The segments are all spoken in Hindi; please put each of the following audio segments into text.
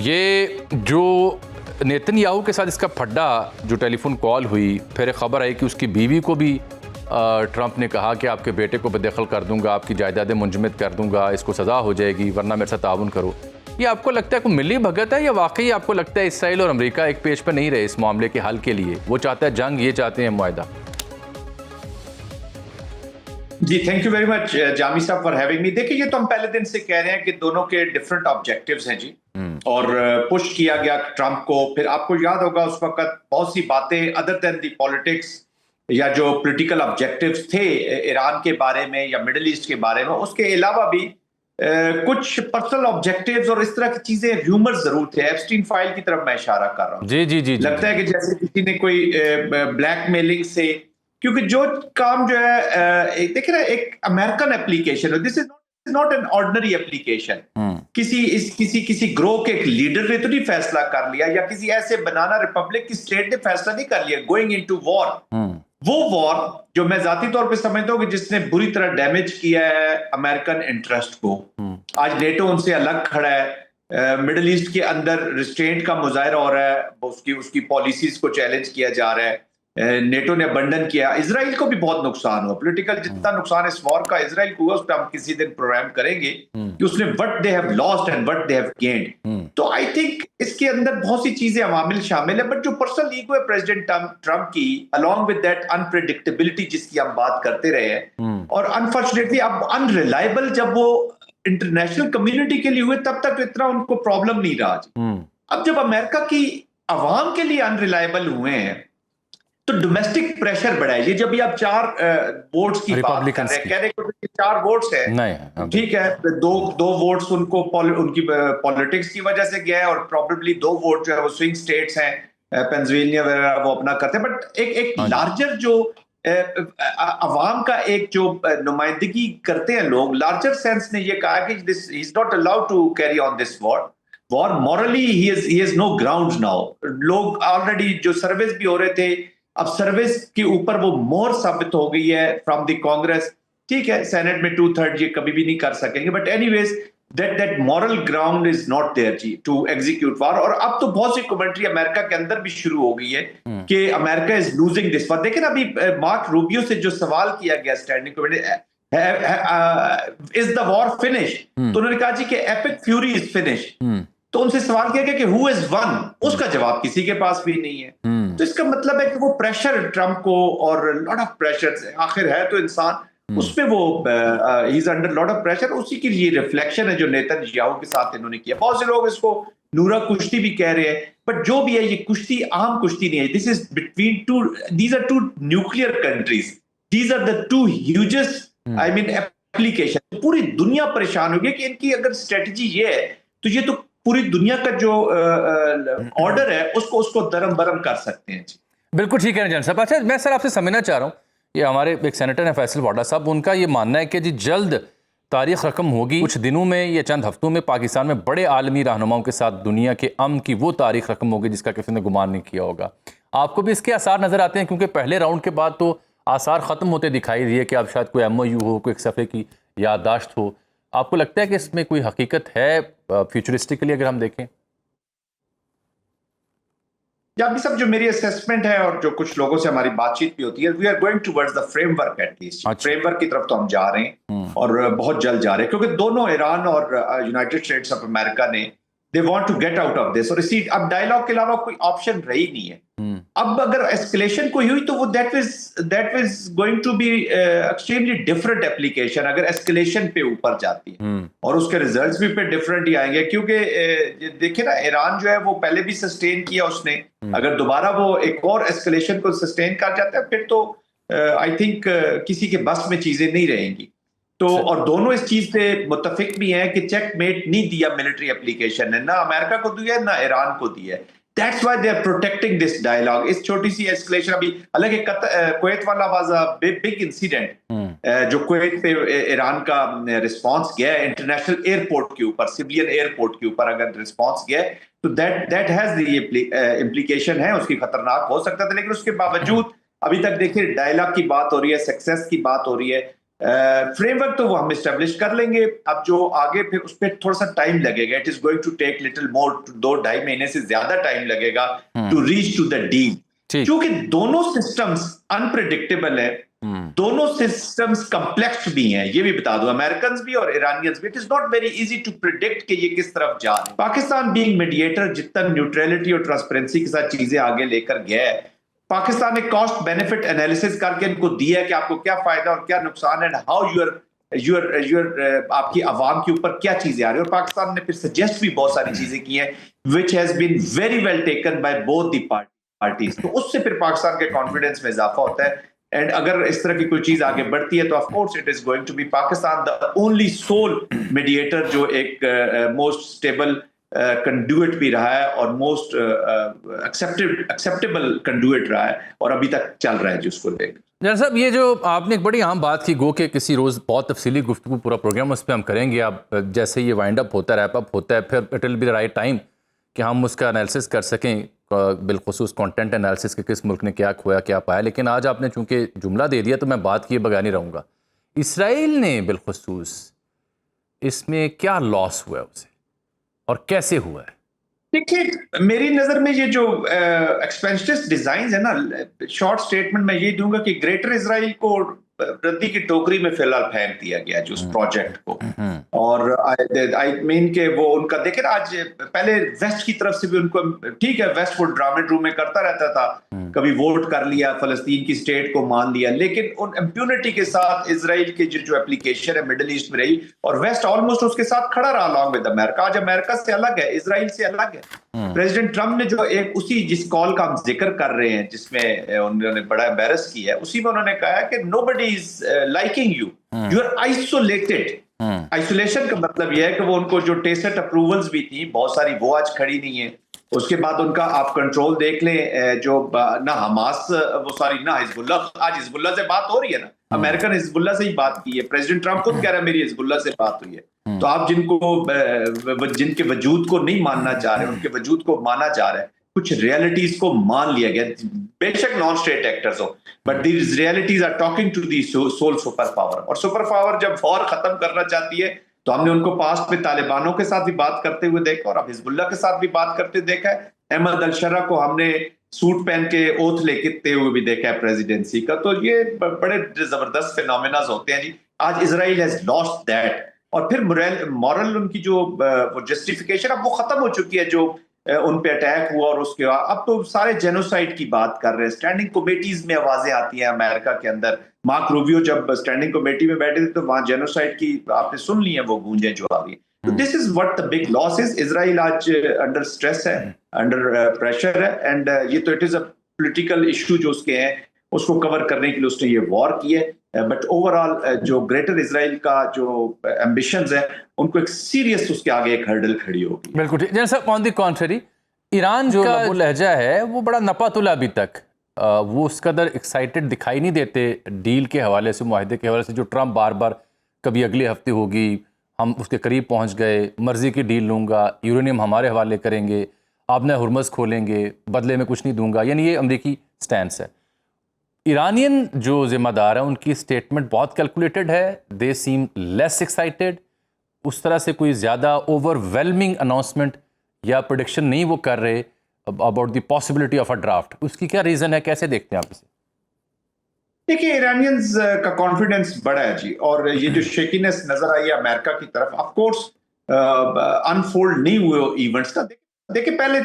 ये जो नेतन्याहू के साथ इसका फड्डा जो टेलीफोन कॉल हुई, फिर खबर आई कि उसकी बीवी को भी ट्रंप ने कहा कि आपके बेटे को बेदखल कर दूंगा, आपकी जायदादें मुंजमद कर दूंगा, इसको सज़ा हो जाएगी वरना मेरे साथ ताउन करो। ये आपको लगता है कोई मिली भगत है या वाकई आपको लगता है इसराइल और अमेरिका एक पेज पर नहीं रहे इस मामले के हल के लिए? वो चाहता है जंग, ये चाहते हैं मुआहदा। जी thank you very much Jami साहब फॉर हैविंग मी। देखिए, ये तो हम पहले दिन से कह रहे हैं कि दोनों के डिफरेंट ऑब्जेक्टिव्स हैं जी, और पुश किया गया ट्रंप को। फिर आपको याद होगा उस वक्त बहुत सी बातें अदर देन दी पॉलिटिक्स या जो पॉलिटिकल ऑब्जेक्टिव्स थे ईरान के बारे में या मिडिल ईस्ट के बारे में, उसके अलावा भी कुछ पर्सनल ऑब्जेक्टिव्स और इस तरह की चीजें, र्यूमर्स जरूर थे। एप्स्टीन फाइल की तरफ मैं इशारा कर रहा हूँ। जी, लगता है कि जैसे किसी ने कोई ब्लैकमेलिंग से, क्योंकि जो काम जो है देखिए ना, एक American application, this is not an ordinary application. किसी ग्रोह के एक लीडर ने तो नहीं फैसला कर लिया, या किसी ऐसे बनाना रिपब्लिक की स्टेट ने फैसला नहीं कर लिया गोइंग इनटू वॉर। वो वॉर जो मैं जाती तौर पे समझता हूँ कि जिसने बुरी तरह डैमेज किया है अमेरिकन इंटरेस्ट को। आज नेटो उनसे अलग खड़ा है, मिडिल ईस्ट के अंदर रिस्ट्रेंट का मुजाहरा हो रहा है, उसकी पॉलिसीज को चैलेंज किया जा रहा है। नेटो ने अबंडन किया। इजराइल को भी बहुत नुकसान हुआ, पॉलिटिकल जितना नुकसान इस वॉर का इजराइल को हुआ उस पर हम किसी दिन प्रोग्राम करेंगे कि उसने what they have lost and what they have gained. तो आई थिंक इसके अंदर बहुत सी चीजें अवामिल शामिल है, बट जो पर्सनल ईगो है प्रेसिडेंट ट्रंप की, अलॉन्ग विद दैट अनप्रेडिक्टेबिलिटी जिसकी हम बात करते रहे हैं, और अनफॉर्चुनेटली अब अनरिलायबल जब वो इंटरनेशनल कम्युनिटी के लिए हुए तब तक इतना उनको प्रॉब्लम नहीं रहा। अब जब अमेरिका की अवाम के लिए अनरिलायबल हुए हैं तो डोमेस्टिक प्रेशर बढ़ा है। ये जब भी आप 4 वोट्स की बात कर रहे हैं, कह रहे हैं 4 वोट्स है, ठीक है, दो वोट्स उनको उनकी पॉलिटिक्स की वजह से गया है, और प्रोबेबली 2 वोट जो है वो स्विंग स्टेट्स हैं, पेंसिल्वेनिया वगैरह वो अपना करते हैं। बट एक लार्जर जो अवाम का एक जो नुमाइंदगी करते हैं लोग, लार्जर सेंस ने ये कहा कि this he is not allowed to carry on this war morally, he is no ground now. लोग ऑलरेडी जो सर्विस भी हो रहे थे, अब सर्विस के ऊपर वो मोहर साबित हो गई है फ्रॉम द कांग्रेस। ठीक है, सेनेट में 2/3 ये कभी भी नहीं कर सकेंगे, but anyways that moral ground is not there जी टू एग्जीक्यूट वॉर। और अब तो बहुत सी कमेंट्री अमेरिका के अंदर भी शुरू हो गई है कि America is losing this war. देखिए ना, अभी मार्क रूबियो से जो सवाल किया गया standing committee, is the war finish, तो उन्होंने कहा जी कि एपिक फ्यूरी इज फिनिश। तो उनसे सवाल किया गया कि हु इज वन, उसका जवाब किसी के पास भी नहीं है। तो इसका मतलब है कि वो प्रेशर ट्रंप को, और लॉट ऑफ प्रेशर, आखिर है तो इंसान, उसमें वो he is under lot of pressure. उसी की ये रिफ्लेक्शन है जो नेतन्याहू के साथ इन्होंने किया। बहुत से लोग इसको नूरा कुश्ती भी कह रहे हैं, बट जो भी है ये कुश्ती आम कुश्ती नहीं है। This is between two, these are 2 nuclear countries, these are the 2 hugest I mean application. पूरी दुनिया परेशान होगी कि इनकी अगर स्ट्रेटजी ये है तो ये तो पूरी दुनिया का जो ऑर्डर है उसको दरम बरम कर सकते हैं जी। बिल्कुल ठीक है जन साहब। अच्छा, मैं सर आपसे समझना चाह रहा हूँ, ये हमारे एक सेनेटर हैं फैसल वाडा साहब, उनका ये मानना है कि जी जल्द तारीख रकम होगी, कुछ दिनों में या चंद हफ्तों में पाकिस्तान में बड़े आलमी रहनुमाओं के साथ दुनिया के अमन की वो तारीख रकम होगी जिसका किसी ने गुमान नहीं किया होगा। आपको भी इसके आसार नजर आते हैं? क्योंकि पहले राउंड के बाद तो आसार खत्म होते दिखाई दिए कि अब शायद कोई MOU हो, कोई एक सफ़े की याददाश्त हो। आपको लगता है कि इसमें कोई हकीकत है फ्यूचरिस्टिकली अगर हम देखें? जामी साहब, जो मेरी असेसमेंट है और जो कुछ लोगों से हमारी बातचीत भी होती है, we are going towards the framework, at least framework की तरफ तो हम जा रहे हैं, और बहुत जल्द जा रहे हैं, क्योंकि दोनों ईरान और यूनाइटेड स्टेट्स ऑफ अमेरिका ने they want to get out of this. और इसी अब डायलॉग के अलावा कोई ऑप्शन रही नहीं है। अब अगर एस्केलेशन कोई हुई तो वो that was going to be extremely different application अगर एस्केलेशन पे ऊपर जाती है, और उसके रिजल्ट्स भी पे डिफरेंट ही आएंगे। क्योंकि देखिए ना, ईरान जो है वो पहले भी सस्टेन किया उसने, अगर दोबारा वो एक और एस्केलेशन को सस्टेन कर जाता है फिर तो आई थिंक किसी के बस में चीजें नहीं रहेंगी। तो और दोनों इस चीज पे मुत्तफिक भी हैं कि चेकमेट नहीं दिया मिलिट्री एप्लीकेशन ने, ना अमेरिका को दिया ना ईरान को दिया। That's why they are protecting this dialogue. इस छोटी सी एस्केलेशन, अभी अलग एक कुवैत वाला वाज अ बिग इंसिडेंट, जो कुवैत पे ईरान का रिस्पांस गया है इंटरनेशनल एयरपोर्ट के ऊपर, सिविलियन एयरपोर्ट के ऊपर अगर रिस्पांस गया है तो दैट हैज द इम्प्लीकेशन है, उसकी खतरनाक हो सकता था। लेकिन उसके बावजूद अभी तक देखिए डायलॉग की बात हो रही है, सक्सेस की बात हो रही है, फ्रेमवर्क तो वो हम इस्टेब्लिश कर लेंगे। अब जो आगे फिर उस पर थोड़ा सा टाइम लगेगा, it is going to take little more, 2-2.5 महीने से ज्यादा टाइम लगेगा to reach to the deal, क्योंकि दोनों सिस्टम्स अनप्रिडिक्टेबल है, दोनों सिस्टम्स कॉम्प्लेक्स भी हैं। ये भी बता दूं, अमेरिकन भी और ईरानियंस भी, it is not very easy to predict कि ये किस तरफ जा रहे हैं। पाकिस्तान बीइंग मीडिएटर जितना न्यूट्रलिटी और ट्रांसपेरेंसी के साथ चीजें आगे लेकर गया है, पाकिस्तान ने कॉस्ट बेनिफिट एनालिसिस करके इनको दिया कि आपको क्या फायदा और क्या नुकसान है, हाउ यूर आपकी आवाम के ऊपर क्या चीजें आ रही है। और पाकिस्तान ने फिर सजेस्ट भी बहुत सारी चीजें की हैं which has been very well taken by both the parties. तो उससे फिर पाकिस्तान के कॉन्फिडेंस में इजाफा होता है। एंड अगर इस तरह की कोई चीज आगे बढ़ती है तो of course it is going to be Pakistan the only sole mediator जो एक मोस्ट स्टेबल कंडुइट भी रहा है और मोस्ट एक्सेप्टेबल कंडुइट रहा है और अभी तक चल रहा है जिसको देख। जनाब साहब, ये जो आपने एक बड़ी अहम बात की, गो के किसी रोज़ बहुत तफसीली गुफ्तगू पूरा प्रोग्राम उस पर हम करेंगे। आप जैसे ये वाइंड अप होता है, रैप अप होता है, फिर it will be the right time कि हम उसका एनालिसिस कर सकें, बिलखुसूस कंटेंट एनालिसिस के किस मुल्क ने क्या खोया क्या पाया। लेकिन आज आपने चूंकि जुमला दे दिया तो मैं बात किए बगैर नहीं रहूँगा। इसराइल ने बिलखुसूस इसमें क्या लॉस हुआ है उसे और कैसे हुआ है? देखिए, मेरी नजर में ये जो एक्सपेंसिव डिजाइन है ना, शॉर्ट स्टेटमेंट में ये दूंगा कि ग्रेटर इजराइल को रद्दी की टोकरी में फिलहाल फेंक दिया गया जो उस प्रोजेक्ट को। और आई मीन के वो उनका देखे आज पहले वेस्ट की तरफ से भी उनको, ठीक है वेस्ट वो ड्रामे ड्रूमे करता रहता था, कभी वोट कर लिया, फलस्तीन की स्टेट को मान लिया, लेकिन उन इम्प्यूनिटी के साथ इजराइल की जो एप्लीकेशन है मिडिल ईस्ट में रही और वेस्ट ऑलमोस्ट उसके साथ खड़ा रहा अलॉन्ग विद अमेरिका। आज अमेरिका से अलग है, इजराइल से अलग है। प्रेसिडेंट ट्रम्प ने जो एक उसी जिस कॉल का हम जिक्र कर रहे हैं जिसमें उन्होंने बड़ा एम्बैरस किया है, उसी में उन्होंने कहा कि nobody is liking you, you are isolated. Isolation का मतलब यह है कि वो उनको जो टेसिट अप्रूवल्स भी थी बहुत सारी वो आज खड़ी नहीं है। उसके बाद उनका आप कंट्रोल देख लें, जो ना हमास वो सॉरी ना हिजबुल्ला, आज हिजबुल्ला से बात हो रही है ना, अमेरिकन हिजबुल्ला से ही बात की है, प्रेसिडेंट ट्रम्प खुद कह रहा है मेरी हिजबुल्ला से बात हुई है। तो आप जिनके वजूद को नहीं मानना चाह रहे, उनके वजूद को माना जा रहा है, कुछ रियलिटीज को मान लिया गया, बेशक नॉन स्टेट एक्टर्स हो, but these realities are talking to the sole super power. और सुपर पावर जब वॉर खत्म करना चाहती है तो हमने उनको पास्ट में तालिबानों के साथ भी बात करते हुए देखा और अब हिजबुल्ला के साथ भी बात करते देखा है। अहमद अल-शरा को हमने सूट पहन के ओथ लेते हुए भी देखा है प्रेसिडेंसी का। तो ये बड़े जबरदस्त फिनोमेनास होते हैं जी। आज इजराइल हैज लॉस्ट दैट और फिर मॉरल उनकी जो जस्टिफिकेशन अब वो खत्म हो चुकी है जो उन पे अटैक हुआ और उसके बाद अब तो सारे जेनोसाइड की बात कर रहे हैं। स्टैंडिंग कमेटीज में आवाजें आती हैं अमेरिका के अंदर। मार्क रूबियो जब स्टैंडिंग कमेटी में बैठे थे तो वहां जेनोसाइड की आपने सुन ली है वो गूंजें जो आ रही है। तो this is what the big loss is. Israel आज अंडर स्ट्रेस है, अंडर प्रेशर है एंड ये तो it is a political issue जो उसके हैं उसको कवर करने के लिए उसने ये वॉर की है। बट ओवरऑल जो ग्रेटर इजराइल का जो एम्बिशंस है उनको एक सीरियस उसके आगे एक हर्डल खड़ी होगी। बिल्कुल ठीक। जैसा ऑन द कॉन्ट्ररी ईरान जो लहजा है वो बड़ा नपातुला अभी तक, वो उस कदर एक्साइटेड दिखाई नहीं देते डील के हवाले से, मुआहदे के हवाले से, जो ट्रम्प बार बार कभी अगले हफ्ते होगी, हम उसके करीब पहुंच गए, मर्जी की डील लूँगा, यूरेनियम हमारे हवाले करेंगे, आपने हुर्मस खोलेंगे, बदले में कुछ नहीं दूंगा, यानी ये अमरीकी स्टैंस है। ईरानियन जो जिम्मेदार है उनकी स्टेटमेंट बहुत कैलकुलेटेड है, दे सीम लेस एक्साइटेड, उस तरह से कोई ज़्यादा ओवरवेलमिंग अनाउंसमेंट या प्रेडिक्शन नहीं वो कर रहे about the possibility of a draft. उसकी क्या रीज़न है, कैसे देखते हैं आप इसे? देखिए, ईरानियंस का कॉन्फिडेंस बड़ा है जी और ये जो शेकीनेस नजर आई है अमेरिका की तरफ, ऑफ कोर्स अनफोल्ड नहीं हुए इवेंट्स का। देखिए पहले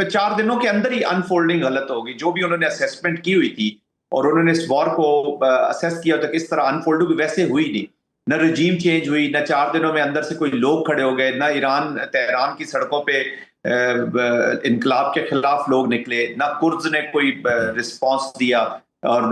4 दिनों के अंदर ही अनफोल्डिंग गलत होगी। जो भी उन्होंने असेसमेंट की हुई थी और उन्होंने इस वॉर को असेस किया था किस तरह अनफोल्ड होगी, वैसे हुई नहीं। न रजीम चेंज हुई, न 4 दिनों में अंदर से कोई लोग खड़े हो गए, न ईरान तेहरान की सड़कों पे इनकलाब के खिलाफ लोग निकले, न कुर्द ने कोई रिस्पॉन्स दिया और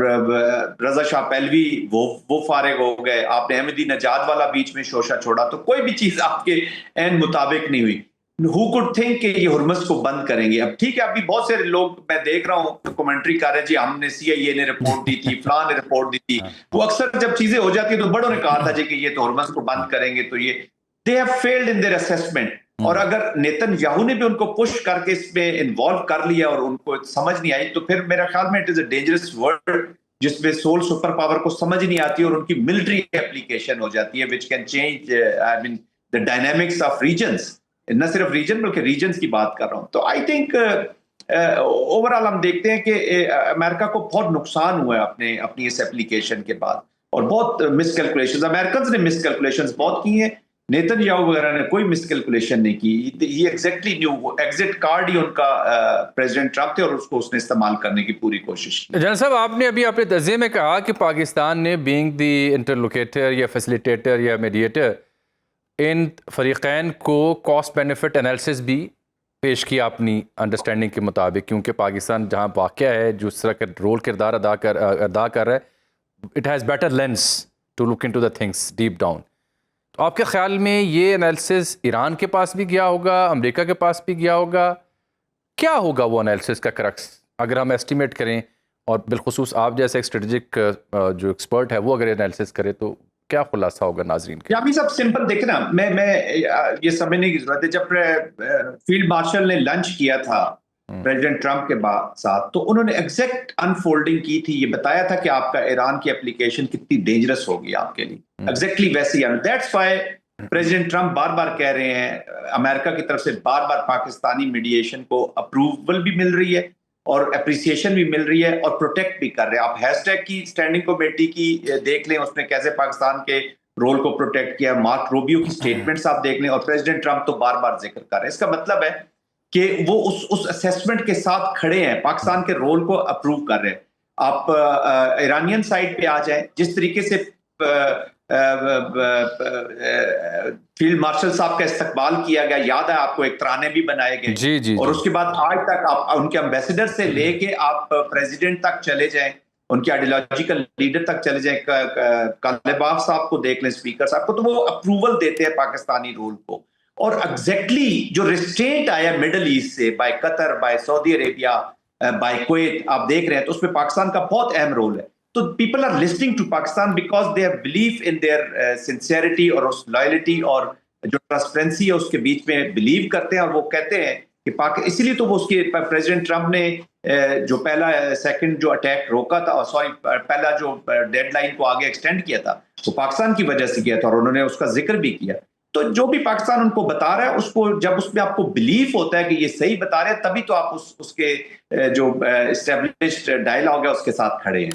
रजा शाह पहलवी वो फारिग हो गए। आपने अहमदी नजाद वाला बीच में शोशा छोड़ा, तो कोई भी चीज आपके एन मुताबिक नहीं हुई। Who could think कि ये हुर्मस को बंद करेंगे? अब ठीक है, अभी बहुत से लोग मैं देख रहा हूँ कमेंट्री कर रहे हैं जी हमने CIA ने रिपोर्ट दी थी, फलां ने रिपोर्ट दी थी। वो अक्सर जब चीजें हो जाती है तो बड़ों ने कहा था जी कि ये तो हुर्मस को बंद करेंगे, तो ये they have failed in their assessment. और अगर नेतन्याहू ने भी उनको पुश करके इसमें इन्वॉल्व कर लिया और उनको समझ नहीं आई, तो फिर मेरा ख्याल में it is a dangerous word जिसमें सोल सुपर पावर को समझ नहीं आती और उनकी मिलिट्री एप्लीकेशन हो जाती है, which can change I mean the dynamics of regions, न सिर्फ रीजन बल्कि रीजन्स की बात कर रहा हूं। तो आई थिंक ओवरऑल हम देखते हैं कि अमेरिका को बहुत नुकसान हुआ है अपनी इस एप्लीकेशन के बाद, और बहुत मिसकैलकुलेशंस अमेरिकन ने मिसकैलकुलेशंस बहुत की हैं। नेतन्याहू वगैरह ने कोई मिसकैलकुलेशन नहीं की, ये एग्जैक्टली न्यू एग्जिट कार्ड ही उनका प्रेसिडेंट ट्रंप थे और उसको उसने इस्तेमाल करने की पूरी कोशिश की। जनरल साहब, आपने अभी अपने तज़िये में कहा कि पाकिस्तान ने बीइंग द इंटरलोकेटर या फैसिलिटेटर या मीडिएटर इन फरीक़ैन को कॉस्ट बेनिफिट एनालिसिस भी पेश किया अपनी अंडरस्टैंडिंग के मुताबिक, क्योंकि पाकिस्तान जहाँ वाक़या है, जो इस तरह का रोल किरदार अदा कर रहा है, it has better lens to look into the things deep down. तो आपके ख्याल में ये एनालिसिस ईरान के पास भी गया होगा, अमेरिका के पास भी गया होगा? क्या होगा वो एनालिसिस का क्रक्स, अगर हम एस्टिमेट करें, और बिलखुसूस आप जैसे एक स्ट्रेटजिक जो एक्सपर्ट है वो अगर एनालिसिस करे, तो क्या खुलासा होगा नाजरीन के? यामी साहब सिंपल देखे ना, मैं ये समझने की जरूरत है, जब फील्ड मार्शल ने लंच किया था प्रेसिडेंट ट्रंप के साथ, तो उन्होंने एग्जैक्ट अनफोल्डिंग की थी, ये बताया था कि आपका ईरान की एप्लीकेशन कितनी डेंजरस होगी आपके लिए, एग्जैक्टली वैसी। दैट्स व्हाई प्रेसिडेंट ट्रंप बार बार कह रहे हैं, अमेरिका की तरफ से बार बार पाकिस्तानी मीडिएशन को अप्रूवल भी मिल रही है और अप्रिसिएशन भी मिल रही है और प्रोटेक्ट भी कर रहे हैं। आप हैशटैग की स्टैंडिंग कमेटी की देख लें, उसने कैसे पाकिस्तान के रोल को प्रोटेक्ट किया, मार्क रूबियो की स्टेटमेंट्स आप देख लें, और प्रेसिडेंट ट्रंप तो बार बार जिक्र कर रहे हैं। इसका मतलब है कि वो उस असेसमेंट के साथ खड़े हैं, पाकिस्तान के रोल को अप्रूव कर रहे हैं। आप ईरानियन साइड पे आ जाएं, जिस तरीके से फील्ड मार्शल साहब का इस्तकबाल किया गया, याद है आपको, एक तराने भी बनाए गए जी। और उसके बाद आज तक आप उनके एम्बेसडर से लेके आप प्रेसिडेंट तक चले जाएं, उनके आइडियोलॉजिकल लीडर तक चले जाएं, कालेबाफ साहब को देख लें, स्पीकर साहब को, तो वो अप्रूवल देते हैं पाकिस्तानी रोल को। और एग्जैक्टली जो रिस्ट्रेंट आया मिडल ईस्ट से, by Qatar, by Saudi Arabia, by Kuwait, आप देख रहे हैं, तो उसमें पाकिस्तान का बहुत अहम रोल है। तो people are listening to Pakistan because they have believe in their sincerity और उस लॉयल्टी और जो ट्रांसपेरेंसी है उसके बीच में बिलीव करते हैं, और वो कहते हैं कि इसीलिए तो वो उसके प्रेसिडेंट ट्रंप ने जो पहला सेकंड जो अटैक रोका था, सॉरी पहला जो डेडलाइन को आगे एक्सटेंड किया था, वो पाकिस्तान की वजह से किया था, और उन्होंने उसका जिक्र भी किया। तो जो भी पाकिस्तान उनको बता रहा है, उसको जब उसमें आपको बिलीफ होता है कि ये सही बता रहे हैं, तभी तो आप उसके जो एस्टेब्लिश्ड डायलॉग है उसके साथ खड़े हैं।